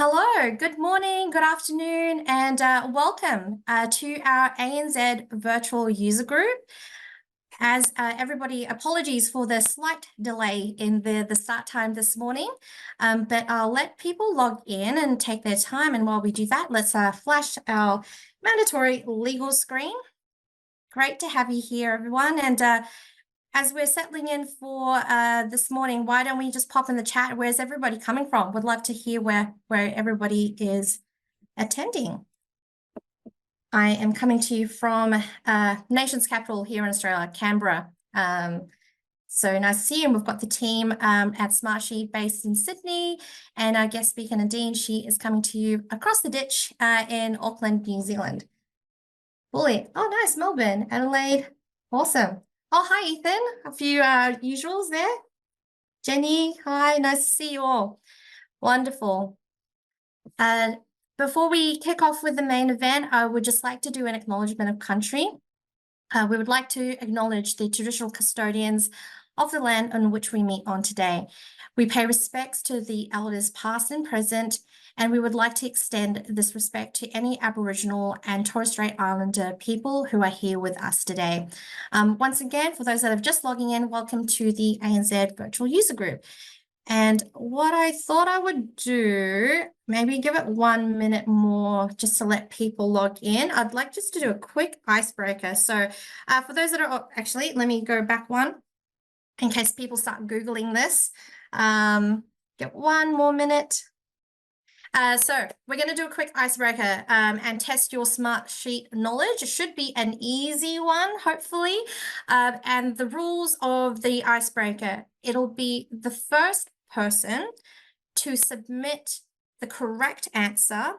Hello, good morning, good afternoon, and welcome to our ANZ virtual user group. As everybody, apologies for the slight delay in the start time this morning, but I'll let people log in and take their time. And while we do that, let's flash our mandatory legal screen. Great to have you here, everyone. And as we're settling in for this morning, why don't we just pop in the chat? Where's everybody coming from? Would love to hear where everybody is attending. I am coming to you from nation's capital here in Australia, Canberra. So nice to see you. And we've got the team at Smartsheet based in Sydney, and our guest speaker, Nadine, she is coming to you across the ditch in Auckland, New Zealand. Bully. Oh, nice. Melbourne, Adelaide. Awesome. Oh, hi, Ethan. A few usuals there. Jenny, hi. Nice to see you all. Wonderful. Before we kick off with the main event, I would just like to do an acknowledgement of country. We would like to acknowledge the traditional custodians of the land on which we meet on today. We pay respects to the elders past and present, and we would like to extend this respect to any Aboriginal and Torres Strait Islander people who are here with us today. Once again, for those that are just logging in, welcome to the ANZ virtual user group. And what I thought I would do, maybe give it 1 minute more just to let people log in. I'd like just to do a quick icebreaker. So for those that are, actually, let me go back one in case people start Googling this. Get 1 more minute. So we're going to do a quick icebreaker and test your Smartsheet knowledge. It should be an easy one, hopefully. And the rules of the icebreaker, it'll be the first person to submit the correct answer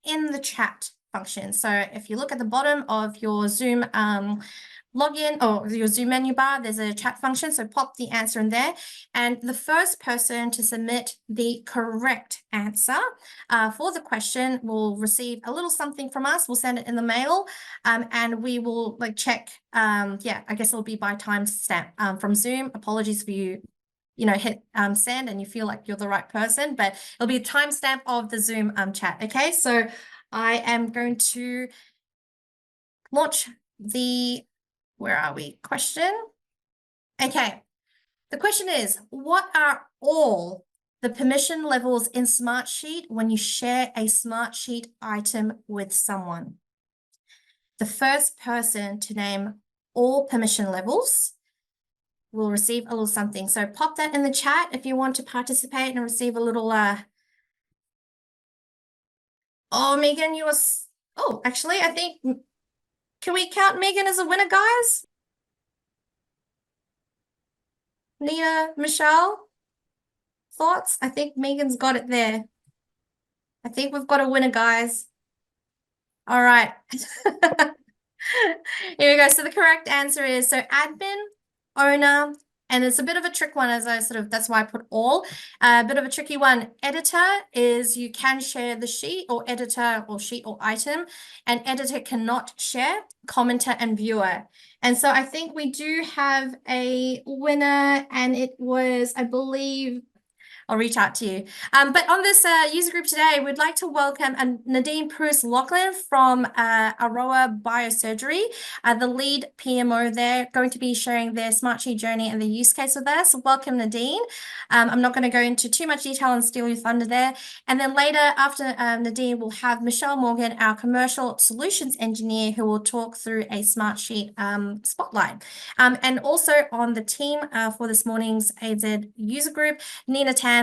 in the chat function. So if you look at the bottom of your Zoom login or your Zoom menu bar, there's a chat function. So pop the answer in there. And the first person to submit the correct answer for the question will receive a little something from us. We'll send it in the mail and we will check. Yeah, I guess it'll be by timestamp from Zoom. Apologies for you hit send and you feel like you're the right person, but it'll be a timestamp of the Zoom chat. Okay, so I am going to launch the, where are we, question. Okay, the question is, what are all the permission levels in Smartsheet when you share a Smartsheet item with someone? The first person to name all permission levels will receive a little something. So pop that in the chat if you want to participate and receive a little, oh, Megan, you were, oh, actually, I think, can we count Megan as a winner, guys? Nina, Michelle, thoughts? I think Megan's got it there. I think we've got a winner, guys. All right. Here we go. So the correct answer is, so admin, owner, and it's a bit of a trick one as I that's why I put all. A bit of a tricky one. Editor is you can share the sheet or editor or sheet or item, and editor cannot share, commenter and viewer. And so I think we do have a winner, and it was, I believe, I'll reach out to you. But on this user group today, we'd like to welcome Nadine Pruis-Lachlan from Aroa Biosurgery, the lead PMO there, going to be sharing their Smartsheet journey and the use case with us. Welcome, Nadine. I'm not going to go into too much detail and steal your thunder there. And then later, after Nadine, we'll have Michelle Morgan, our commercial solutions engineer, who will talk through a Smartsheet spotlight. And also on the team for this morning's AZ user group, Nina Tan,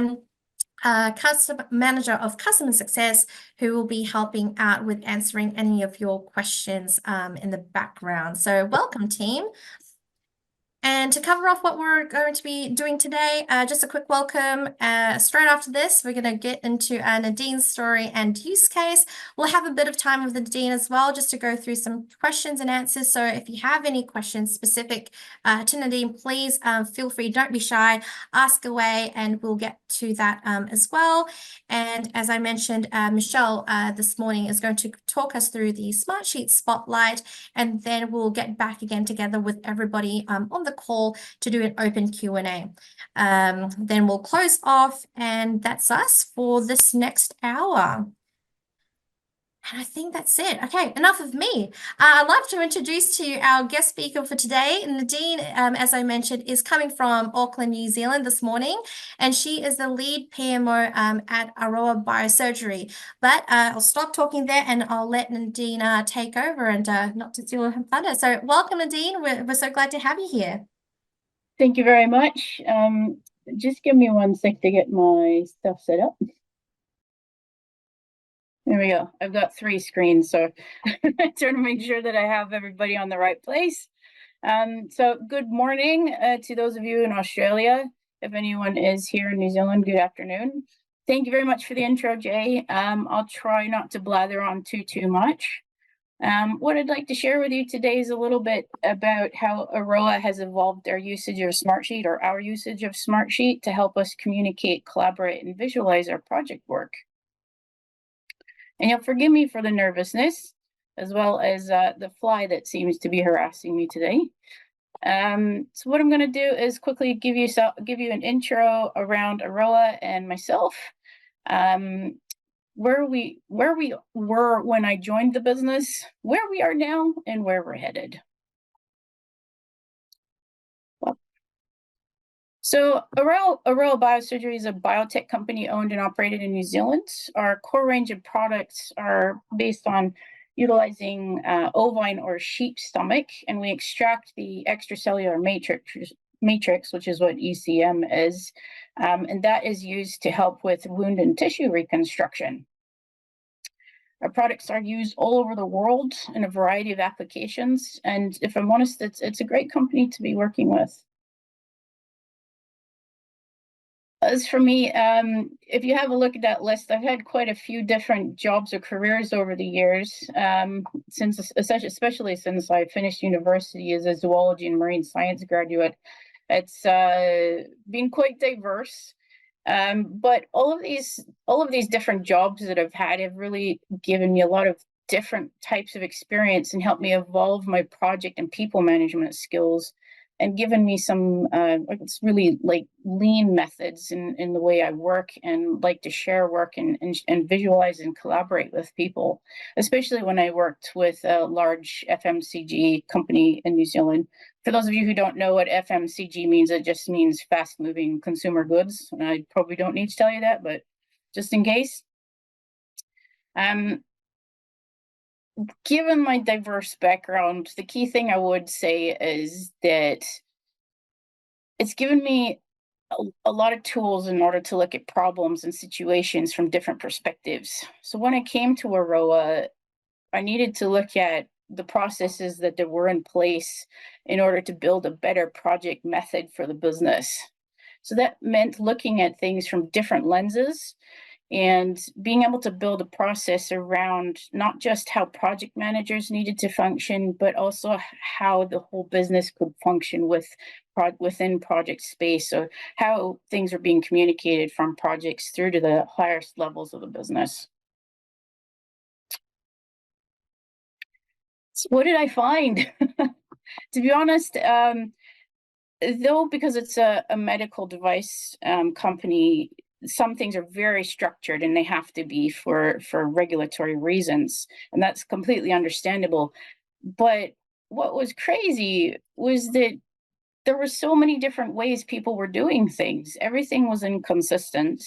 manager of customer success, who will be helping out with answering any of your questions in the background. So welcome, team. And to cover off what we're going to be doing today, just a quick welcome. Straight after this, we're going to get into Nadine's story and use case. We'll have a bit of time with Nadine as well, just to go through some questions and answers. So if you have any questions specific to Nadine, please feel free, don't be shy, ask away, and we'll get to that as well. And as I mentioned, Michelle this morning is going to talk us through the Smartsheet Spotlight, and then we'll get back again together with everybody on the call to do an open Q&A. Then we'll close off, and that's us for this next hour. And I think that's it. Okay, enough of me. I'd like to introduce to you our guest speaker for today. Nadine, as I mentioned, is coming from Auckland, New Zealand this morning, and she is the lead PMO at Aroa Biosurgery. But I'll stop talking there and I'll let Nadine take over and not to steal her thunder. So welcome, Nadine. We're so glad to have you here. Thank you very much. Just give me 1 sec to get my stuff set up. There we go. I've got 3 screens, so I'm trying to make sure that I have everybody on the right place. So good morning to those of you in Australia. If anyone is here in New Zealand, good afternoon. Thank you very much for the intro, Jay. I'll try not to blather on too much. What I'd like to share with you today is a little bit about how Aroa has evolved their usage of Smartsheet, or our usage of Smartsheet, to help us communicate, collaborate, and visualize our project work. And you'll forgive me for the nervousness, as well as the fly that seems to be harassing me today. So what I'm going to do is quickly give you an intro around Aroa and myself, where we were when I joined the business, where we are now, and where we're headed. So Aroa Biosurgery is a biotech company owned and operated in New Zealand. Our core range of products are based on utilizing ovine or sheep stomach, and we extract the extracellular matrix, which is what ECM is, and that is used to help with wound and tissue reconstruction. Our products are used all over the world in a variety of applications, and if I'm honest, it's a great company to be working with. As for me, if you have a look at that list, I've had quite a few different jobs or careers over the years, especially since I finished university as a zoology and marine science graduate. It's been quite diverse, but all of these different jobs that I've had have really given me a lot of different types of experience and helped me evolve my project and people management skills, and given me some, it's really like lean methods in the way I work, and like to share work and visualize and collaborate with people, especially when I worked with a large FMCG company in New Zealand. For those of you who don't know what FMCG means, it just means fast moving consumer goods. And I probably don't need to tell you that, but just in case. Given my diverse background, the key thing I would say is that it's given me a lot of tools in order to look at problems and situations from different perspectives. So when I came to Aroa, I needed to look at the processes that were in place in order to build a better project method for the business. So that meant looking at things from different lenses and being able to build a process around not just how project managers needed to function, but also how the whole business could function within project space, so how things are being communicated from projects through to the highest levels of the business. So what did I find? To be honest, though, because it's a medical device company, some things are very structured and they have to be for regulatory reasons, and that's completely understandable. But what was crazy was that there were so many different ways people were doing things. Everything was inconsistent.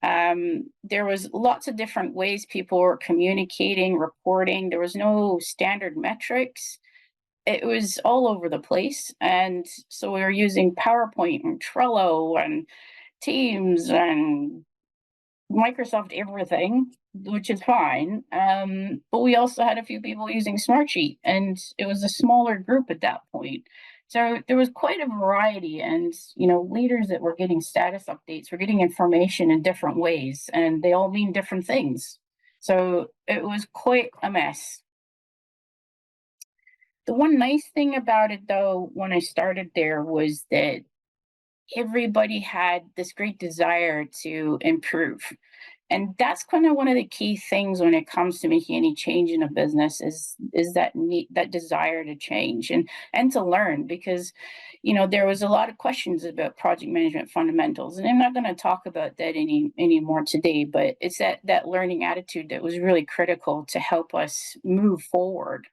There was lots of different ways people were communicating, reporting. There was no standard metrics. It was all over the place. And so we were using PowerPoint and Trello and Teams and Microsoft everything, which is fine. But we also had a few people using Smartsheet, and it was a smaller group at that point. So there was quite a variety, and leaders that were getting status updates were getting information in different ways, and they all mean different things. So it was quite a mess. The one nice thing about it, though, when I started there, was that everybody had this great desire to improve. And that's kind of one of the key things when it comes to making any change in a business is that that desire to change and to learn, because there was a lot of questions about project management fundamentals, and I'm not going to talk about that anymore today, but it's that learning attitude that was really critical to help us move forward.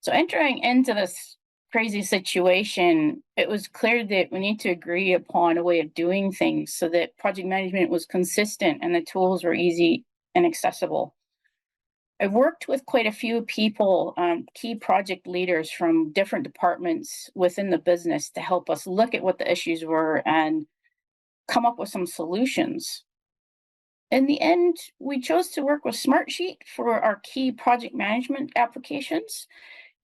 So entering into this crazy situation, it was clear that we need to agree upon a way of doing things so that project management was consistent and the tools were easy and accessible. I've worked with quite a few people, key project leaders from different departments within the business to help us look at what the issues were and come up with some solutions. In the end, we chose to work with Smartsheet for our key project management applications.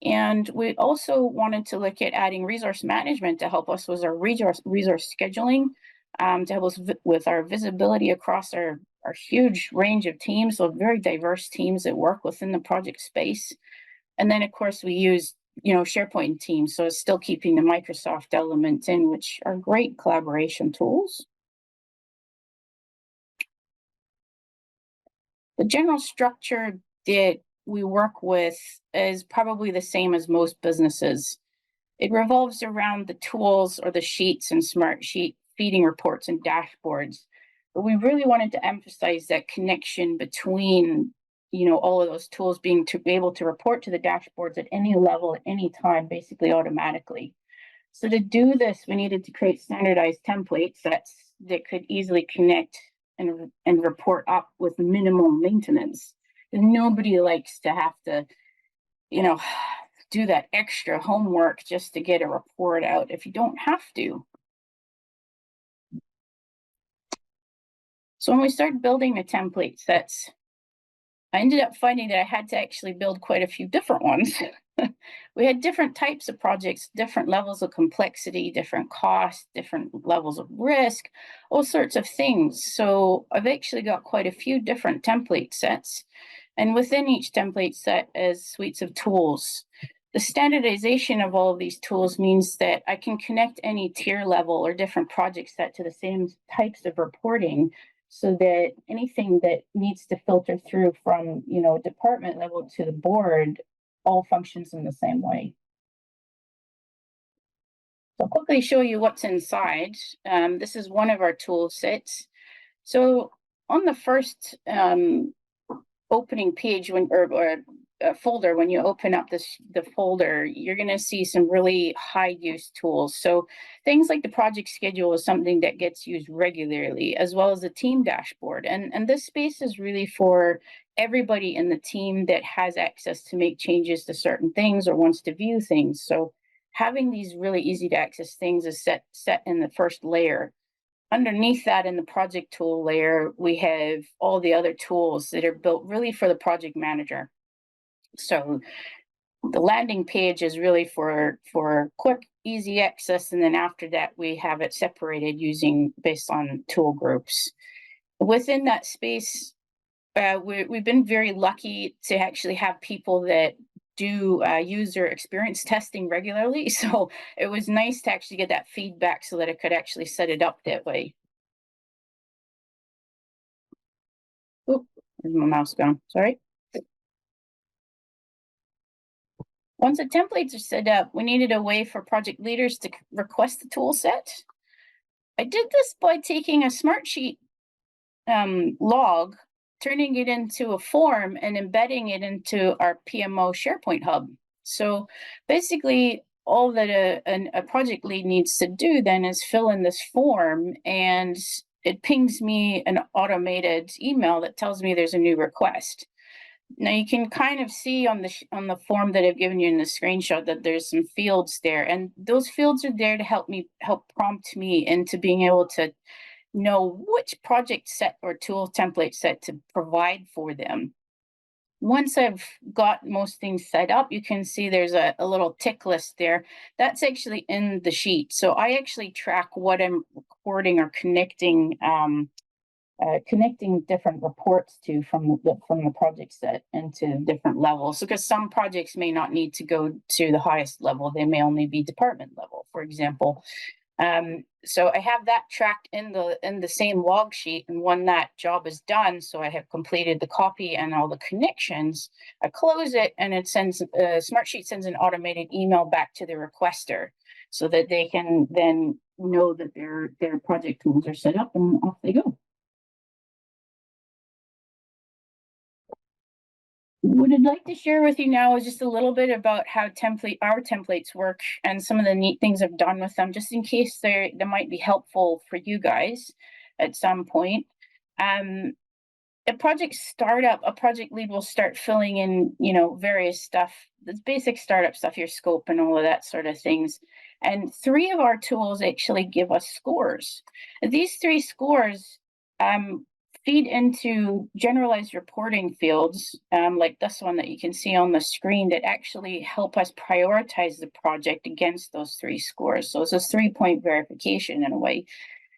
And we also wanted to look at adding resource management to help us with our resource scheduling, to help us with our visibility across our huge range of teams, so very diverse teams that work within the project space. And then, of course, we use SharePoint Teams, so it's still keeping the Microsoft elements in, which are great collaboration tools. The general structure that we work with is probably the same as most businesses. It revolves around the tools or the sheets and Smartsheet feeding reports and dashboards. But we really wanted to emphasize that connection between all of those tools being able to report to the dashboards at any level, at any time, basically automatically. So to do this, we needed to create standardized templates that could easily connect and report up with minimal maintenance. And nobody likes to have to, do that extra homework just to get a report out if you don't have to. So when we started building the template sets, I ended up finding that I had to actually build quite a few different ones. We had different types of projects, different levels of complexity, different costs, different levels of risk, all sorts of things. So I've actually got quite a few different template sets. And within each template set is suites of tools. The standardization of all of these tools means that I can connect any tier level or different project set to the same types of reporting, so that anything that needs to filter through from department level to the board all functions in the same way. So I'll quickly show you what's inside. This is one of our tool sets. So on the first opening page or folder, when you open up the folder, you're going to see some really high use tools. So things like the project schedule is something that gets used regularly, as well as the team dashboard. And this space is really for everybody in the team that has access to make changes to certain things or wants to view things. So having these really easy to access things is set in the first layer. Underneath that, in the project tool layer, we have all the other tools that are built really for the project manager. So the landing page is really for quick, easy access. And then after that, we have it separated based on tool groups. Within that space, we've been very lucky to actually have people that do user experience testing regularly. So it was nice to actually get that feedback so that I could actually set it up that way. Oop, where's my mouse gone? Sorry. Once the templates are set up, we needed a way for project leaders to request the tool set. I did this by taking a Smartsheet log, turning it into a form, and embedding it into our PMO SharePoint hub. So basically, all that a project lead needs to do then is fill in this form, and it pings me an automated email that tells me there's a new request. Now you can kind of see on the form that I've given you in the screenshot that there's some fields there, and those fields are there to help prompt me into being able to know which project set or tool template set to provide for them. Once I've got most things set up, you can see there's a little tick list there. That's actually in the sheet. So I actually track what I'm recording or connecting different reports to from the project set into different levels. Because some projects may not need to go to the highest level. They may only be department level, for example. So I have that tracked in the same log sheet, and when that job is done, so I have completed the copy and all the connections, I close it, and it sends Smartsheet sends an automated email back to the requester so that they can then know that their project tools are set up, and off they go. What I'd like to share with you now is just a little bit about how our templates work and some of the neat things I've done with them, just in case they might be helpful for you guys at some point. A project startup, a project lead will start filling in, various stuff, the basic startup stuff, your scope and all of that sort of things. And 3 of our tools actually give us scores. These 3 scores feed into generalized reporting fields, like this one that you can see on the screen, that actually help us prioritize the project against those 3 scores. So it's a 3-point verification in a way.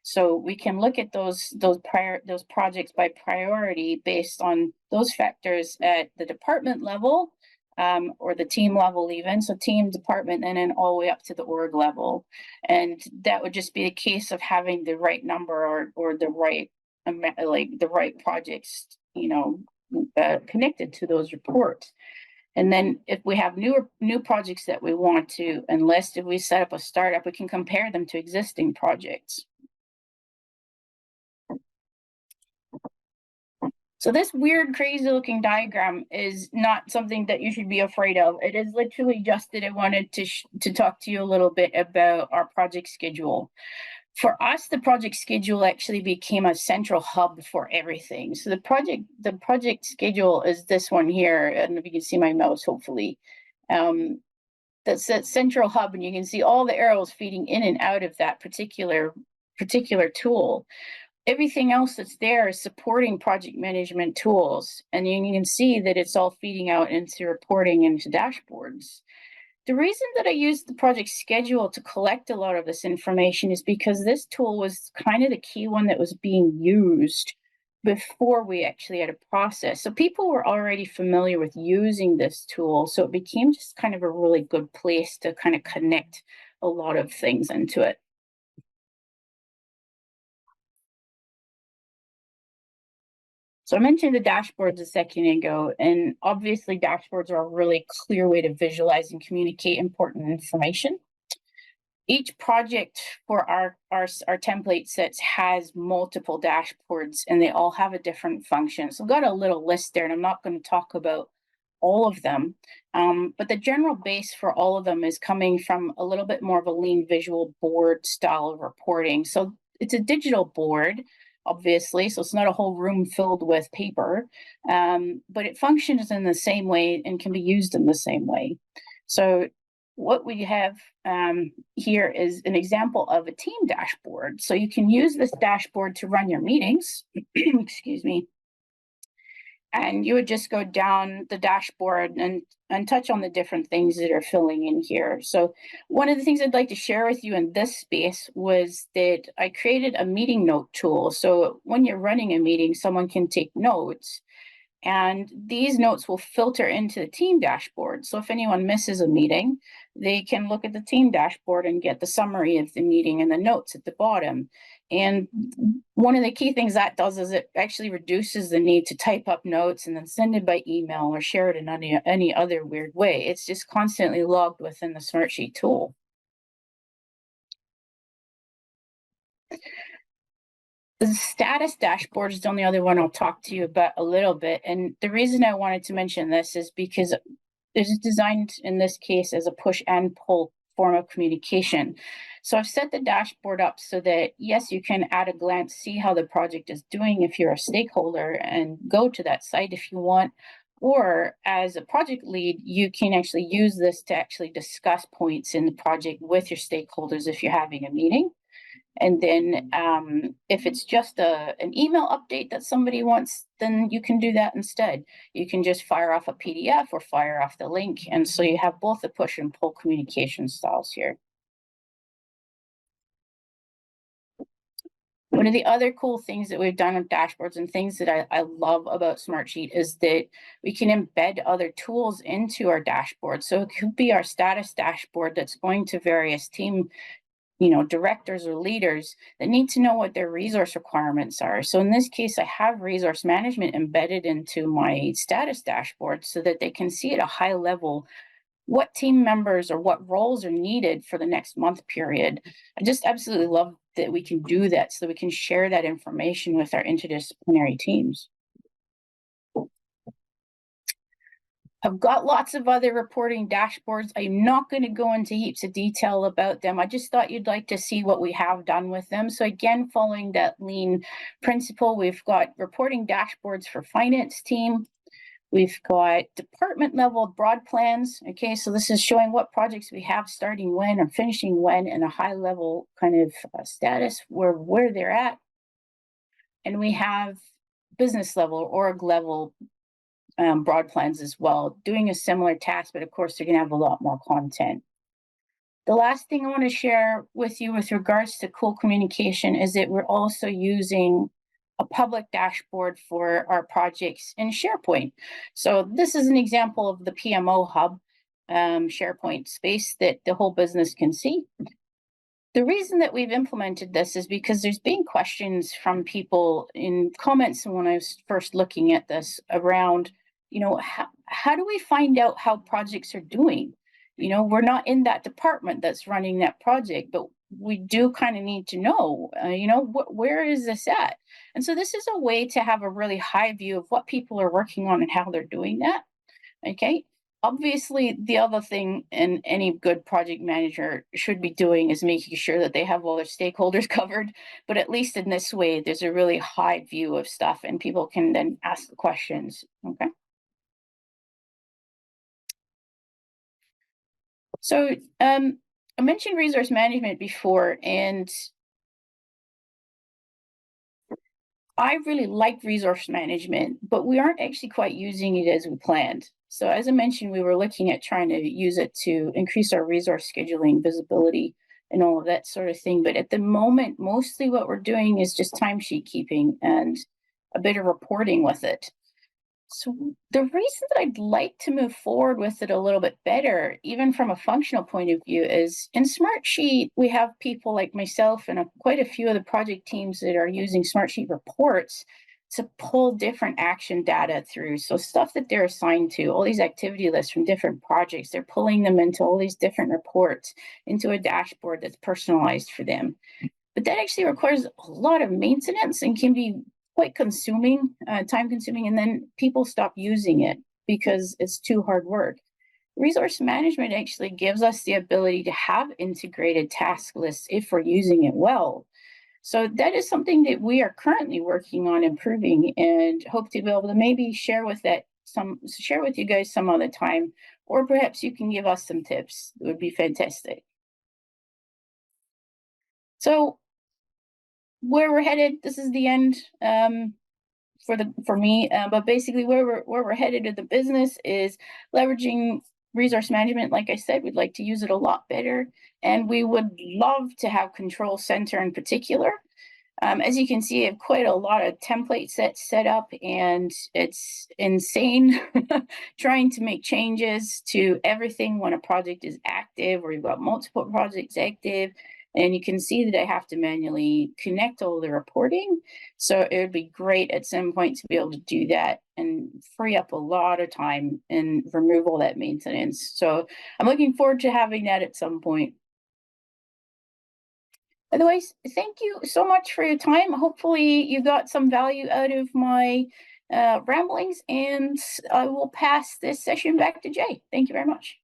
So we can look at those projects by priority based on those factors at the department level, or the team level even. So team, department, and then all the way up to the org level. And that would just be a case of having the right number or the right the right projects, connected to those reports. And then if we have new projects that we want to enlist, if we set up a startup, we can compare them to existing projects. So this weird, crazy looking diagram is not something that you should be afraid of. It is literally just that I wanted to talk to you a little bit about our project schedule. For us, the project schedule actually became a central hub for everything. So the project schedule is this one here. I don't know if you can see my mouse, hopefully. That's that central hub, and you can see all the arrows feeding in and out of that particular tool. Everything else that's there is supporting project management tools, and you can see that it's all feeding out into reporting and into dashboards. The reason that I used the project schedule to collect a lot of this information is because this tool was kind of the key one that was being used before we actually had a process. So people were already familiar with using this tool, so it became just kind of a really good place to kind of connect a lot of things into it. So I mentioned the dashboards a second ago, and obviously dashboards are a really clear way to visualize and communicate important information. Each project for our template sets has multiple dashboards, and they all have a different function. So I've got a little list there, and I'm not going to talk about all of them, but the general base for all of them is coming from a little bit more of a lean visual board style of reporting. So it's a digital board, obviously, so it's not a whole room filled with paper, but it functions in the same way and can be used in the same way. So what we have here is an example of a team dashboard. So you can use this dashboard to run your meetings, excuse me, and you would just go down the dashboard and touch on the different things that are filling in here. So one of the things I'd like to share with you in this space was that I created a meeting note tool. So when you're running a meeting, someone can take notes, and these notes will filter into the team dashboard. So if anyone misses a meeting, they can look at the team dashboard and get the summary of the meeting and the notes at the bottom. And one of the key things that does is it actually reduces the need to type up notes and then send it by email or share it in any other weird way. It's just constantly logged within the Smartsheet tool. The status dashboard is the only other one I'll talk to you about a little bit. And the reason I wanted to mention this is because it's designed in this case as a push and pull form of communication. So I've set the dashboard up so that, yes, you can at a glance see how the project is doing if you're a stakeholder and go to that site if you want. Or as a project lead, you can actually use this to actually discuss points in the project with your stakeholders if you're having a meeting. And then if it's just an email update that somebody wants, then you can do that instead. You can just fire off a PDF or fire off the link. And so you have both the push and pull communication styles here. One of the other cool things that we've done with dashboards and things that I love about Smartsheet is that we can embed other tools into our dashboard. So it could be our status dashboard that's going to various team directors or leaders that need to know what their resource requirements are. So in this case, I have resource management embedded into my status dashboard so that they can see at a high level what team members or what roles are needed for the next month period. I just absolutely love that we can do that so that we can share that information with our interdisciplinary teams. I've got lots of other reporting dashboards. I'm not going to go into heaps of detail about them. I just thought you'd like to see what we have done with them. So again, following that lean principle, we've got reporting dashboards for finance team. We've got department level broad plans. Okay, so this is showing what projects we have starting when or finishing when, and a high level kind of status where they're at. And we have business level, org level broad plans as well, doing a similar task, but of course they're going to have a lot more content. The last thing I want to share with you with regards to cool communication is that we're also using a public dashboard for our projects in SharePoint. So this is an example of the PMO hub SharePoint space that the whole business can see. The reason that we've implemented this is because there's been questions from people in comments when I was first looking at this around, how do we find out how projects are doing? We're not in that department that's running that project, but we do kind of need to know, where is this at? And so this is a way to have a really high view of what people are working on and how they're doing that. Okay. Obviously, the other thing any good project manager should be doing is making sure that they have all their stakeholders covered. But at least in this way, there's a really high view of stuff and people can then ask the questions. Okay. So I mentioned resource management before, and I really like resource management, but we aren't actually quite using it as we planned. So as I mentioned, we were looking at trying to use it to increase our resource scheduling, visibility, and all of that sort of thing. But at the moment, mostly what we're doing is just timesheet keeping and a bit of reporting with it. So the reason that I'd like to move forward with it a little bit better, even from a functional point of view, is in Smartsheet, we have people like myself and quite a few of the project teams that are using Smartsheet reports to pull different action data through. So stuff that they're assigned to, all these activity lists from different projects, they're pulling them into all these different reports into a dashboard that's personalized for them. But that actually requires a lot of maintenance and can be quite consuming, time consuming, and then people stop using it because it's too hard work. Resource management actually gives us the ability to have integrated task lists if we're using it well. So that is something that we are currently working on improving and hope to be able to maybe share with you guys some other time, or perhaps you can give us some tips. It would be fantastic. So where we're headed, this is the end for me, but basically where we're headed to the business is leveraging resource management. Like I said, we'd like to use it a lot better, and we would love to have control center in particular. As you can see, I have quite a lot of template sets set up, and it's insane trying to make changes to everything when a project is active or you've got multiple projects active. And you can see that I have to manually connect all the reporting. So it would be great at some point to be able to do that and free up a lot of time and remove all that maintenance. So I'm looking forward to having that at some point. Otherwise, thank you so much for your time. Hopefully you got some value out of my ramblings, and I will pass this session back to Jay. Thank you very much.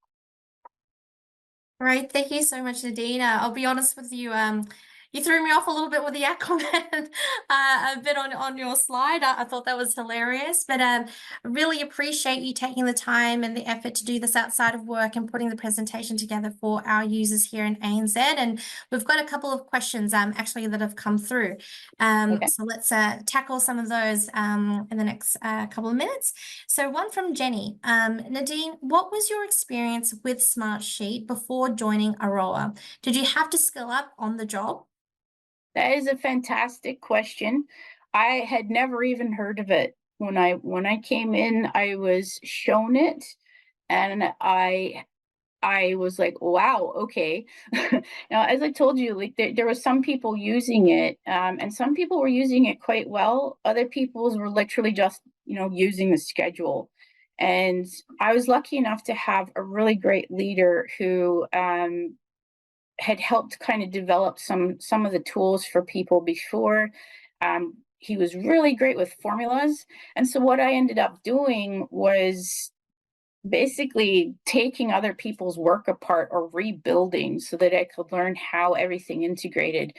All right, thank you so much, Nadina. I'll be honest with you, you threw me off a little bit with the comment a bit on your slide. I thought that was hilarious, but really appreciate you taking the time and the effort to do this outside of work and putting the presentation together for our users here in ANZ. And we've got a couple of questions actually that have come through. Okay. So let's tackle some of those in the next couple of minutes. So one from Jenny. Nadine, what was your experience with Smartsheet before joining Aroa? Did you have to skill up on the job? That is a fantastic question. I had never even heard of it. When I came in, I was shown it, and I I was like, wow, okay. Now, as I told you, like there were some people using it, and some people were using it quite well. Other people's were literally just, using the schedule. And I was lucky enough to have a really great leader who had helped kind of develop some of the tools for people before. He was really great with formulas, and so what I ended up doing was basically taking other people's work apart or rebuilding so that I could learn how everything integrated.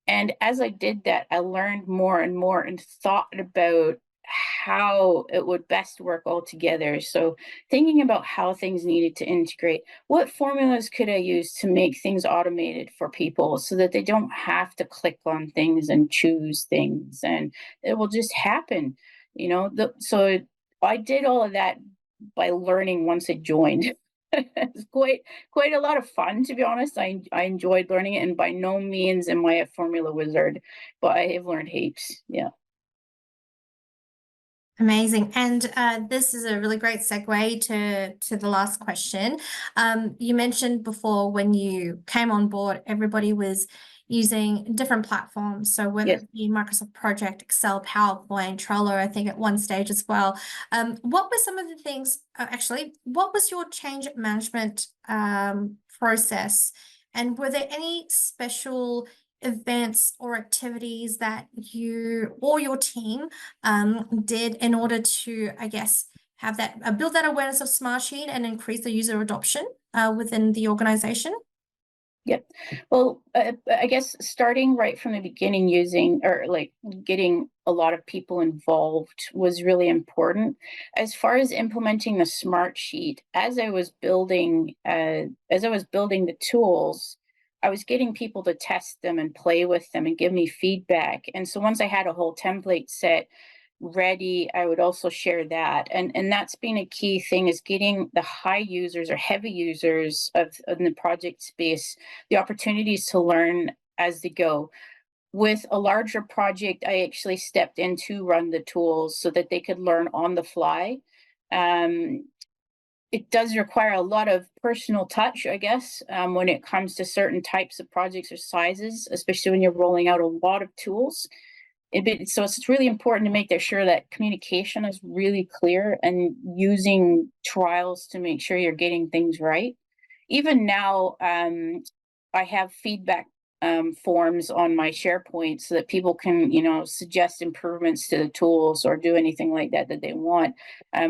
And as I did that, I learned more and more and thought about how it would best work all together. So, thinking about how things needed to integrate, what formulas could I use to make things automated for people so that they don't have to click on things and choose things and it will just happen, so I did all of that by learning once I joined. It's quite a lot of fun, to be honest. I enjoyed learning it, and by no means am I a formula wizard, but I have learned heaps. Yeah. Amazing. And this is a really great segue to the last question. You mentioned before when you came on board, everybody was using different platforms. So whether Yes. it be Microsoft Project, Excel, PowerPoint, Trello, I think at one stage as well. What were some of the things, actually, what was your change management process? And were there any special events or activities that you or your team did in order to, I guess, have that build that awareness of Smartsheet and increase the user adoption within the organization? Yep. Well, I guess starting right from the beginning, using or like getting a lot of people involved was really important. As far as implementing the smart sheet, as I was building the tools, I was getting people to test them and play with them and give me feedback. And so once I had a whole template set ready, I would also share that. And that's been a key thing, is getting the high users or heavy users of the project space the opportunities to learn as they go. With a larger project, I actually stepped in to run the tools so that they could learn on the fly. Um, it does require a lot of personal touch, I guess, when it comes to certain types of projects or sizes, especially when you're rolling out a lot of tools. So it's really important to make sure that communication is really clear and using trials to make sure you're getting things right. Even now, I have feedback forms on my SharePoint so that people can, suggest improvements to the tools or do anything like that that they want,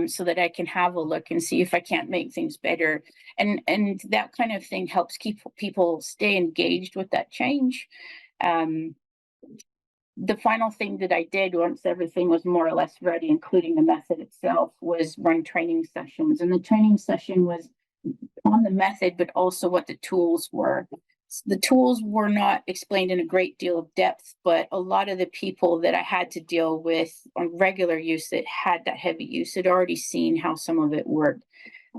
so that I can have a look and see if I can't make things better. And that kind of thing helps keep people stay engaged with that change. Um, the final thing that I did once everything was more or less ready, including the method itself, was run training sessions. And the training session was on the method, but also what the tools were. The tools were not explained in a great deal of depth, but a lot of the people that I had to deal with on regular use that had that heavy use had already seen how some of it worked.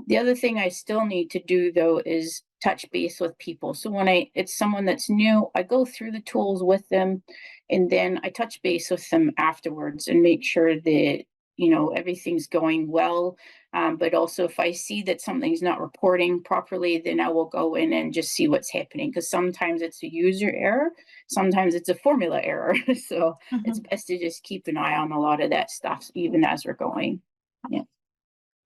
The other thing I still need to do though is touch base with people. So when it's someone that's new, I go through the tools with them and then I touch base with them afterwards and make sure that everything's going well. But also if I see that something's not reporting properly, then I will go in and just see what's happening, because sometimes it's a user error, sometimes it's a formula error. So it's best to just keep an eye on a lot of that stuff even as we're going. Yeah.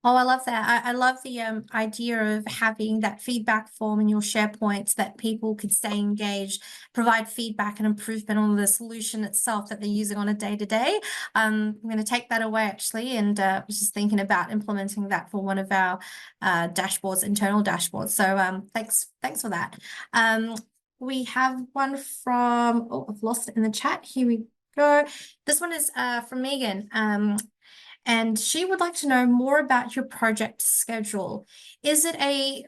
Oh, I love that. I love the idea of having that feedback form in your SharePoints that people could stay engaged, provide feedback and improvement on the solution itself that they're using on a day-to-day. I'm going to take that away actually, and was just thinking about implementing that for one of our dashboards, internal dashboards. So thanks for that. We have one from, oh, I've lost it in the chat. Here we go. This one is from Megan. And she would like to know more about your project schedule. Is it a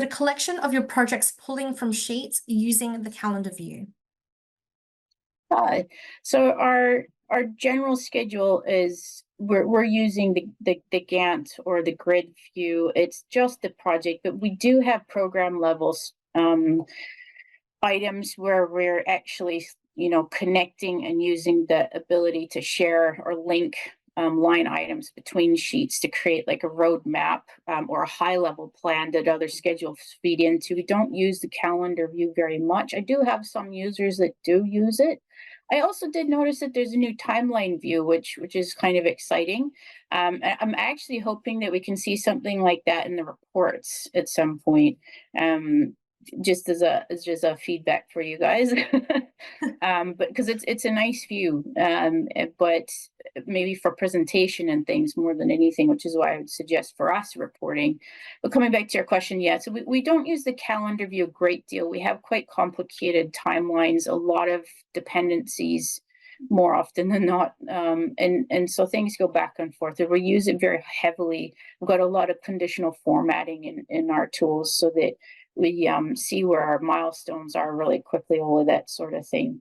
collection of your projects pulling from sheets using the calendar view? So our general schedule is we're using the Gantt or the grid view. It's just the project, but we do have program levels items where we're actually connecting and using the ability to share or link line items between sheets to create like a roadmap or a high-level plan that other schedules feed into. We don't use the calendar view very much. I do have some users that do use it. I also did notice that there's a new timeline view, which is kind of exciting. I'm actually hoping that we can see something like that in the reports at some point. Just as a feedback for you guys. But because it's a nice view, but maybe for presentation and things more than anything, which is why I would suggest for us reporting. But coming back to your question, yeah, so we don't use the calendar view a great deal. We have quite complicated timelines, a lot of dependencies more often than not, and so things go back and forth. We use it very heavily. We've got a lot of conditional formatting in our tools so that we see where our milestones are really quickly, all of that sort of thing.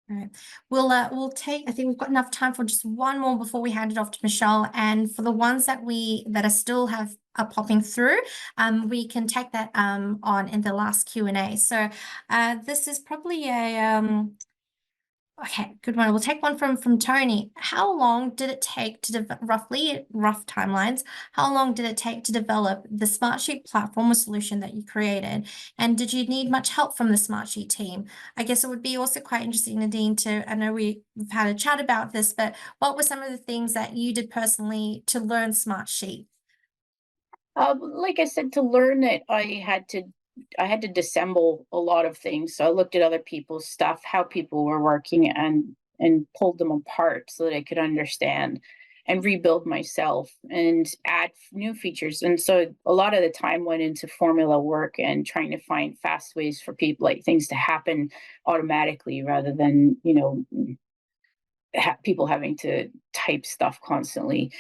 All right. We'll take, I think we've got enough time for just one more before we hand it off to Michelle. And for the ones that are still are popping through, we can take that on in the last Q&A. So this is probably a okay, good one. We'll take one from Tony. How long did it take to rough timelines? How long did it take to develop the Smartsheet platform or solution that you created? And did you need much help from the Smartsheet team? I guess it would be also quite interesting, Nadine, I know we've had a chat about this, but what were some of the things that you did personally to learn Smartsheet? Like I said, to learn it, I had to disassemble a lot of things. So I looked at other people's stuff, how people were working, and pulled them apart so that I could understand and rebuild myself and add new features. And so a lot of the time went into formula work and trying to find fast ways for people, like things to happen automatically rather than, people having to type stuff constantly.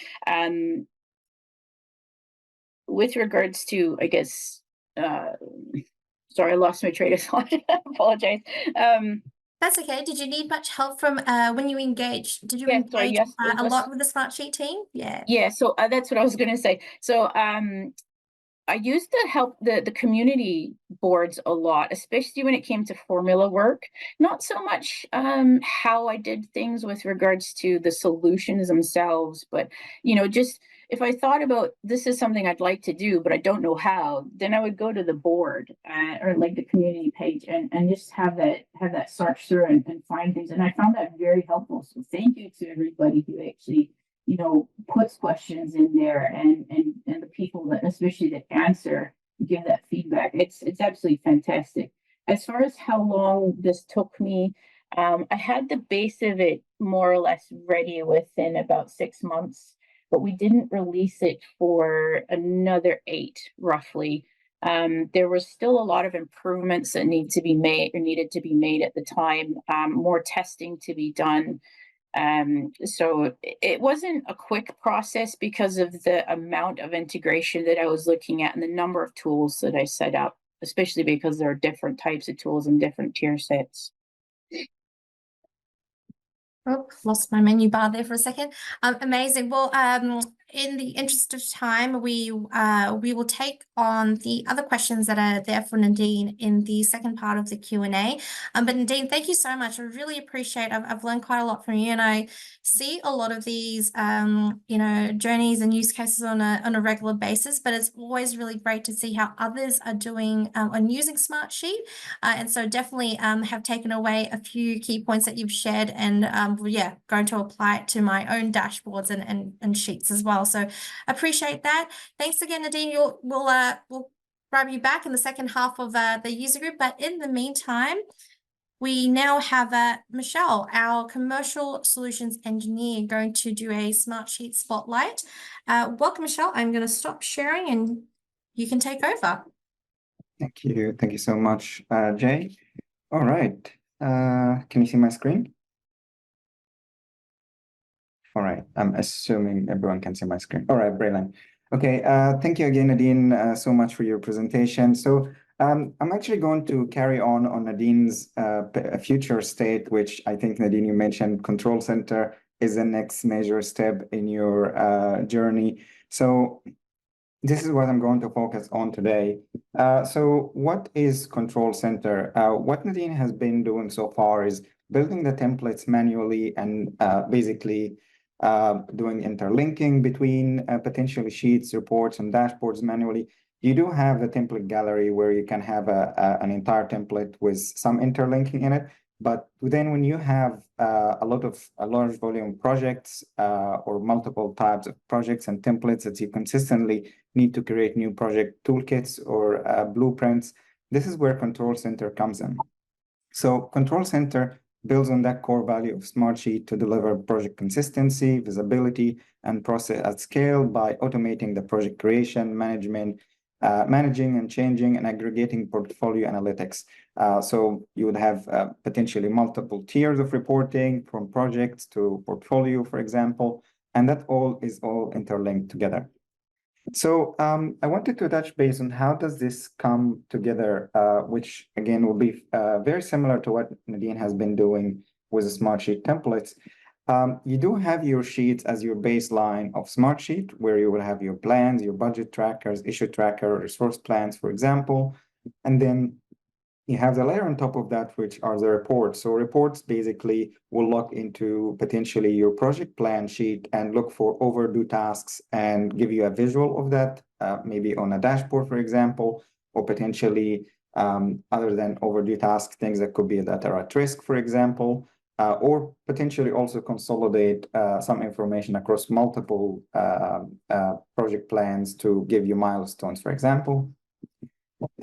With regards to, I guess, sorry, I lost my train of thought. I apologize. That's okay. Did you need much help from when you engaged? Did you Yeah, sorry, engage yes, a lot with the Smartsheet team? Yeah. Yeah, so that's what I was going to say. So I used to help the community boards a lot, especially when it came to formula work. Not so much how I did things with regards to the solutions themselves, but just if I thought about this is something I'd like to do, but I don't know how, then I would go to the board or like the community page and just have that search through and find things. And I found that very helpful. So thank you to everybody who actually puts questions in there and the people that especially that answer give that feedback. It's absolutely fantastic. As far as how long this took me, I had the base of it more or less ready within about 6 months, but we didn't release it for another 8 roughly. There was still a lot of improvements that needed to be made at the time, more testing to be done. So it wasn't a quick process because of the amount of integration that I was looking at and the number of tools that I set up, especially because there are different types of tools and different tier sets. Oh, lost my menu bar there for a second. Amazing. Well, in the interest of time, we will take on the other questions that are there for Nadine in the second part of the Q&A. But Nadine, thank you so much. I really appreciate. I've learned quite a lot from you, and I see a lot of these, journeys and use cases on a regular basis. But it's always really great to see how others are doing on using Smartsheet, and so definitely have taken away a few key points that you've shared, and going to apply it to my own dashboards and sheets as well. So appreciate that. Thanks again, Nadine. We'll grab you back in the second half of the user group. But in the meantime, we now have Michelle, our commercial solutions engineer, going to do a Smartsheet spotlight. Welcome, Michelle. I'm going to stop sharing and you can take over. Thank you. Thank you so much, Jay. All right. Can you see my screen? All right. I'm assuming everyone can see my screen. All right, brilliant. Okay. Thank you again, Nadine, so much for your presentation. So I'm actually going to carry on Nadine's future state, which I think, Nadine, you mentioned Control Center is the next major step in your journey. So this is what I'm going to focus on today. So what is Control Center? What Nadine has been doing so far is building the templates manually and basically doing interlinking between potentially sheets, reports, and dashboards manually. You do have the template gallery where you can have an entire template with some interlinking in it. But then when you have a large volume projects or multiple types of projects and templates that you consistently need to create new project toolkits or blueprints, this is where Control Center comes in. So Control Center builds on that core value of Smartsheet to deliver project consistency, visibility, and process at scale by automating the project creation, managing and changing and aggregating portfolio analytics. So you would have potentially multiple tiers of reporting from projects to portfolio, for example, and that is all interlinked together. So I wanted to touch base on how does this come together, which again will be very similar to what Nadine has been doing with the Smartsheet templates. You do have your sheets as your baseline of Smartsheet, where you will have your plans, your budget trackers, issue tracker, resource plans, for example. And then you have the layer on top of that, which are the reports. So reports basically will look into potentially your project plan sheet and look for overdue tasks and give you a visual of that, maybe on a dashboard, for example, or potentially other than overdue tasks, things that could be that are at risk, for example, or potentially also consolidate some information across multiple project plans to give you milestones, for example.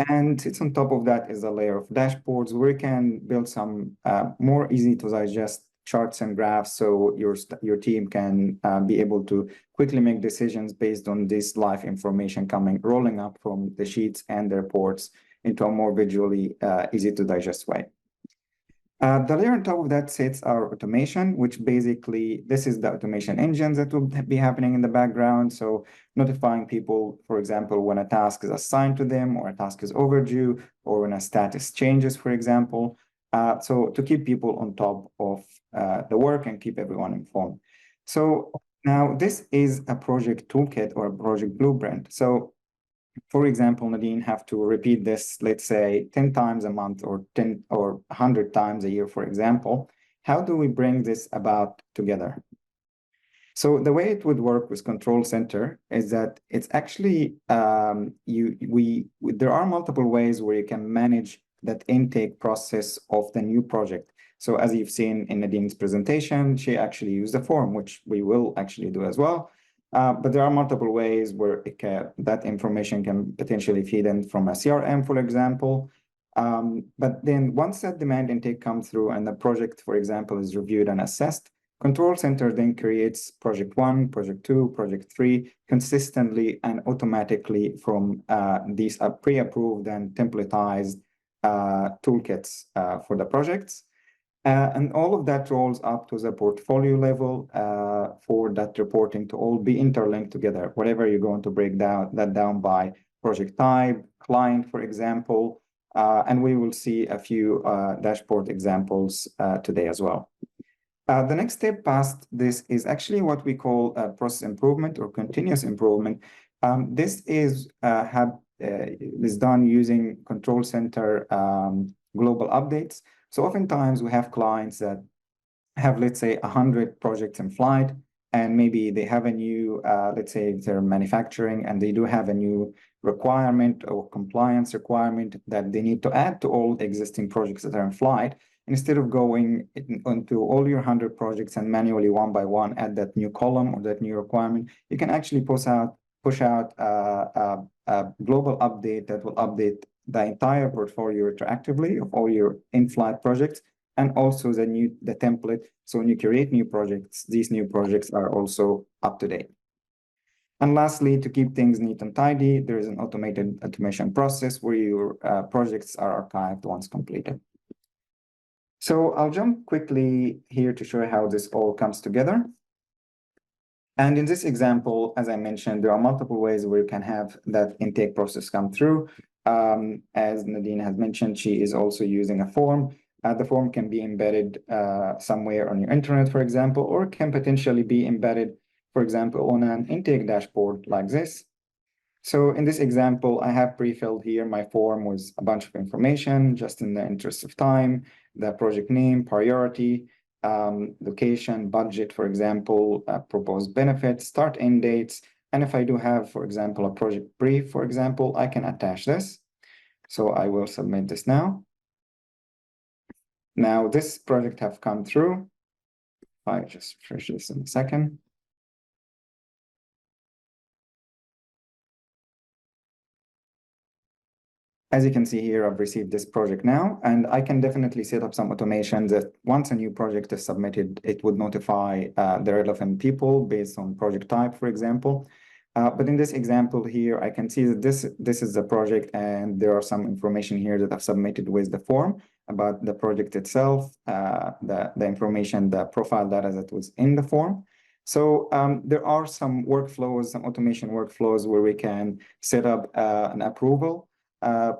And it's on top of that is a layer of dashboards where you can build some more easy to digest charts and graphs, so your team can be able to quickly make decisions based on this live information rolling up from the sheets and the reports into a more visually easy to digest way. The layer on top of that sits our automation, which basically, this is the automation engines that will be happening in the background. So notifying people, for example, when a task is assigned to them or a task is overdue or when a status changes, for example. So to keep people on top of the work and keep everyone informed. So now this is a project toolkit or a project blueprint. So for example, Nadine have to repeat this, let's say 10 times a month or 10 or 100 times a year, for example. How do we bring this about together? So the way it would work with Control Center is that it's actually, there are multiple ways where you can manage that intake process of the new project. So as you've seen in Nadine's presentation, she actually used a form, which we will actually do as well. But there are multiple ways where that information can potentially feed in from a CRM, for example. But then once that demand intake comes through and the project, for example, is reviewed and assessed, Control Center then creates project 1, project 2, project 3 consistently and automatically from these pre-approved and templatized toolkits for the projects. And all of that rolls up to the portfolio level for that reporting to all be interlinked together, whatever you're going to break that down by project type, client, for example. And we will see a few dashboard examples today as well. The next step past this is actually what we call process improvement or continuous improvement. This is done using Control Center global updates. So oftentimes we have clients that have, let's say, 100 projects in flight, and maybe they have a new, let's say they're manufacturing and they do have a new requirement or compliance requirement that they need to add to all existing projects that are in flight. Instead of going into all your 100 projects and manually one by one add that new column or that new requirement, you can actually push out a global update that will update the entire portfolio retroactively of all your in-flight projects, and also the template. So when you create new projects, these new projects are also up to date. And lastly, to keep things neat and tidy, there is an automated automation process where your projects are archived once completed. So I'll jump quickly here to show you how this all comes together. And in this example, as I mentioned, there are multiple ways where you can have that intake process come through. As Nadine has mentioned, she is also using a form. The form can be embedded somewhere on your internet, for example, or can potentially be embedded, for example, on an intake dashboard like this. So in this example, I have pre-filled here my form with a bunch of information, just in the interest of time, the project name, priority, location, budget, for example, proposed benefits, start end dates. And if I do have, for example, a project brief, for example, I can attach this. So I will submit this now. Now this project have come through. I just refresh this in a second. As you can see here, I've received this project now, and I can definitely set up some automation that once a new project is submitted, it would notify the relevant people based on project type, for example. But in this example here, I can see that this is the project, and there are some information here that I've submitted with the form about the project itself, the information, the profile data that was in the form. So there are some workflows, some automation workflows where we can set up an approval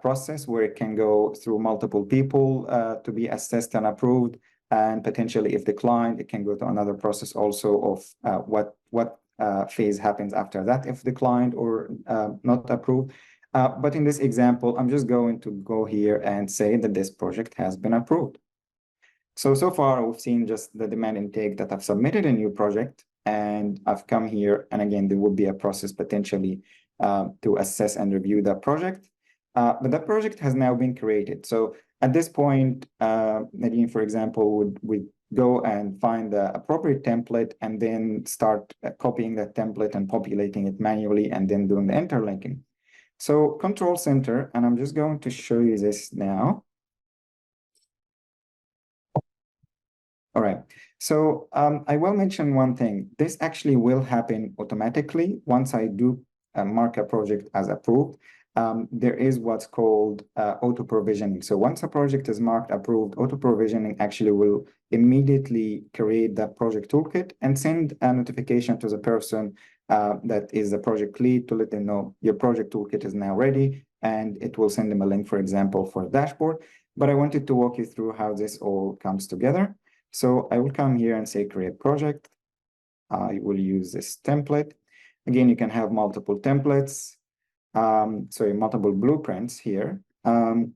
process where it can go through multiple people to be assessed and approved, and potentially if declined, it can go to another process also of what phase happens after that if declined or not approved. But in this example, I'm just going to go here and say that this project has been approved. So far we've seen just the demand intake that I've submitted a new project, and I've come here, and again, there would be a process potentially to assess and review that project. But that project has now been created. So at this point, Nadine, for example, would go and find the appropriate template and then start copying that template and populating it manually and then doing the interlinking. So Control Center, and I'm just going to show you this now. All right, so I will mention one thing. This actually will happen automatically once I do mark a project as approved. There is what's called auto provisioning. So once a project is marked approved, auto provisioning actually will immediately create that project toolkit and send a notification to the person that is the project lead to let them know your project toolkit is now ready, and it will send them a link, for example, for a dashboard. But I wanted to walk you through how this all comes together. So I will come here and say create project. I will use this template. Again, you can have multiple templates. Multiple blueprints here. And